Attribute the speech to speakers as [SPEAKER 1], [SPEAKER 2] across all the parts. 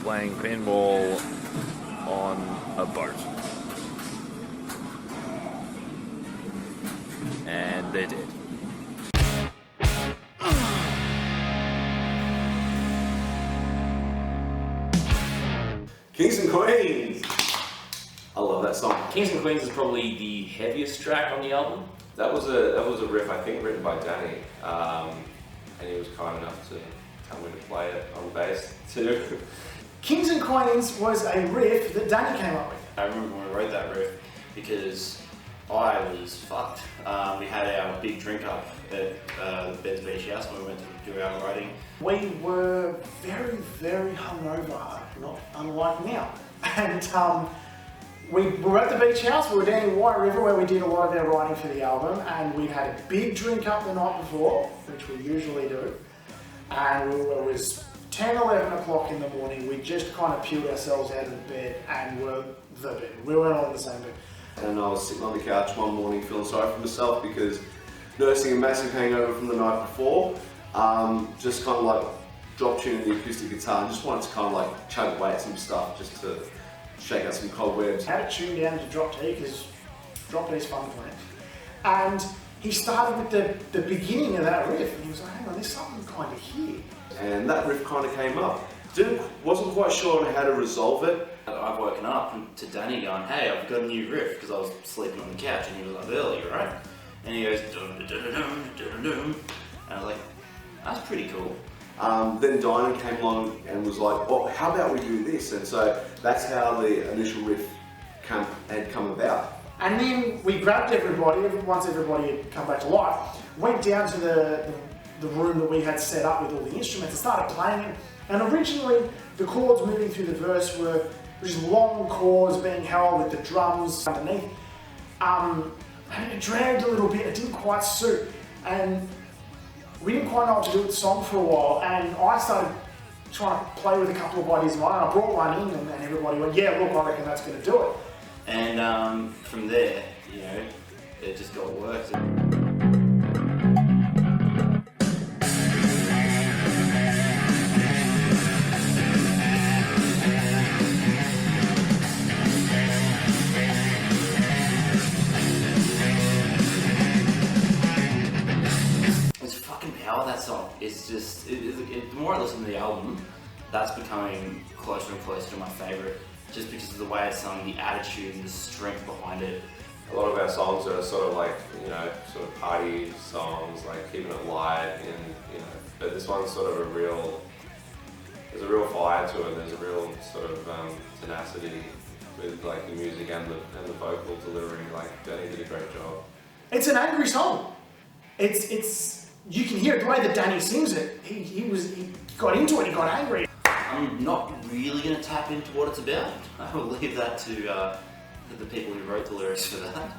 [SPEAKER 1] playing pinball on a boat. And they're dead.
[SPEAKER 2] Kings and Queens! I love that song.
[SPEAKER 3] Kings and Queens is probably the heaviest track on the album.
[SPEAKER 2] That was a riff, I think, written by Danny, and he was kind enough to tell me to play it on bass too.
[SPEAKER 4] Kings and Queens was a riff that Danny came up with.
[SPEAKER 3] I remember when I wrote that riff because I was fucked. We had our big drink up at the Beds Beach House when we went to do our writing.
[SPEAKER 4] We were very, very hungover, not unlike now. And we were at the beach house, we were down in White River where we did a lot of our writing for the album, and we'd had a big drink up the night before, which we usually do. And it was 10, 11 o'clock in the morning, we just kind of peeled ourselves out of the bed and were the bed. We weren't all in the same bed.
[SPEAKER 2] And I was sitting on the couch one morning feeling sorry for myself because nursing a massive hangover from the night before, just kind of like drop tuning the acoustic guitar and just wanted to kind of like chug away at some stuff just to shake out some cobwebs.
[SPEAKER 4] Had it tuned down to drop D because drop D is fun playing. And he started with the beginning of that riff and he was like, hang on, there's something kind of here.
[SPEAKER 2] And that riff kind of came up. Wasn't quite sure on how to resolve it.
[SPEAKER 3] I've woken up to Danny going, hey, I've got a new riff, because I was sleeping on the couch and he was like, earlier, right? And he goes, dum dum dum dum dum, and I was like, that's pretty cool.
[SPEAKER 2] Then Dynon came along and was like, well, how about we do this? And so that's how the initial riff had come about.
[SPEAKER 4] And then we grabbed everybody, once everybody had come back to life, went down to the room that we had set up with all the instruments and started playing it. And originally, the chords moving through the verse were just long chords being held with the drums underneath. And it dragged a little bit, it didn't quite suit. And we didn't quite know what to do with the song for a while, and I started trying to play with a couple of ideas of mine. I brought one in and everybody went, yeah, look, I reckon that's going to do it.
[SPEAKER 3] And from there, you know, it just got worked. That song is just, the more I listen to the album, that's becoming closer and closer to my favourite, just because of the way it's sung, the attitude, the strength behind it.
[SPEAKER 2] A lot of our songs are sort of like, you know, sort of party songs, like keeping it light, and you know, but this one's sort of there's a real fire to it. There's a real sort of tenacity with like the music and the vocal delivery. Like Danny did a great job.
[SPEAKER 4] It's an angry song. You can hear it the way that Danny sings it. He got into it, he got angry.
[SPEAKER 3] I'm not really going to tap into what it's about. I will leave that to the people who wrote the lyrics for that.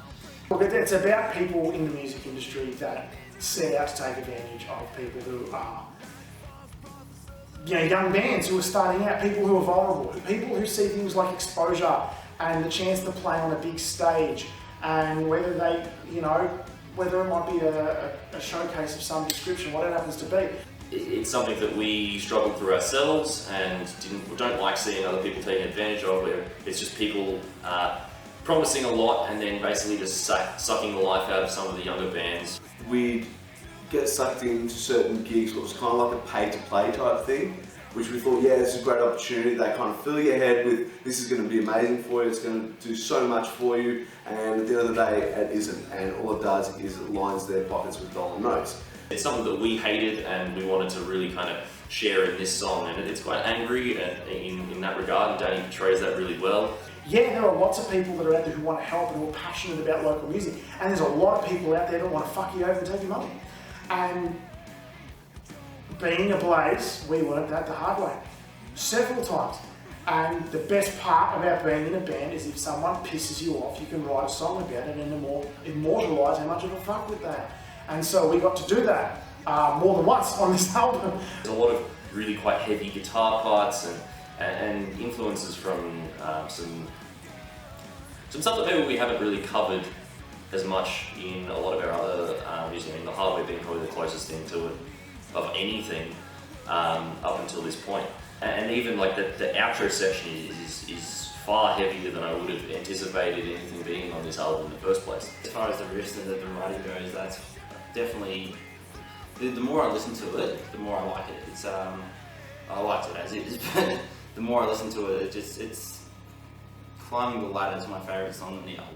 [SPEAKER 4] Look, it's about people in the music industry that set out to take advantage of people who are, you know, young bands who are starting out, people who are vulnerable, people who see things like exposure and the chance to play on a big stage, and whether they, you know, whether it might be a showcase of some description, what it happens to be.
[SPEAKER 3] It's something that we struggled through ourselves and don't like seeing other people taking advantage of. It's just people promising a lot and then basically just sucking the life out of some of the younger bands.
[SPEAKER 2] We'd get sucked into certain gigs, what was kind of like a pay-to-play type thing, which we thought, yeah, this is a great opportunity. They kind of fill your head with, this is going to be amazing for you, it's going to do so much for you, and at the end of the day, it isn't. And all it does is it lines their pockets with dollar notes.
[SPEAKER 3] It's something that we hated and we wanted to really kind of share in this song, and it's quite angry in that regard, and Danny portrays that really well.
[SPEAKER 4] Yeah, there are lots of people that are out there who want to help and who are passionate about local music, and there's a lot of people out there that want to fuck you over and take your money. And being Ablaze, we learned that the hard way, several times. And the best part about being in a band is if someone pisses you off, you can write a song about it and immortalise how much of a fuckwit they are. And so we got to do that more than once on this album.
[SPEAKER 3] There's a lot of really quite heavy guitar parts and influences from some stuff that maybe we haven't really covered as much in a lot of our other music. I mean, the hardware being probably the closest thing to it of anything. up until this point. And even like the outro section is far heavier than I would have anticipated anything being on this album in the first place.
[SPEAKER 5] As far as the riffs and the writing goes, that's definitely, the more I listen to it, the more I like it. It's I liked it as is, but the more I listen to it, it's climbing the ladder is my favourite song on the album.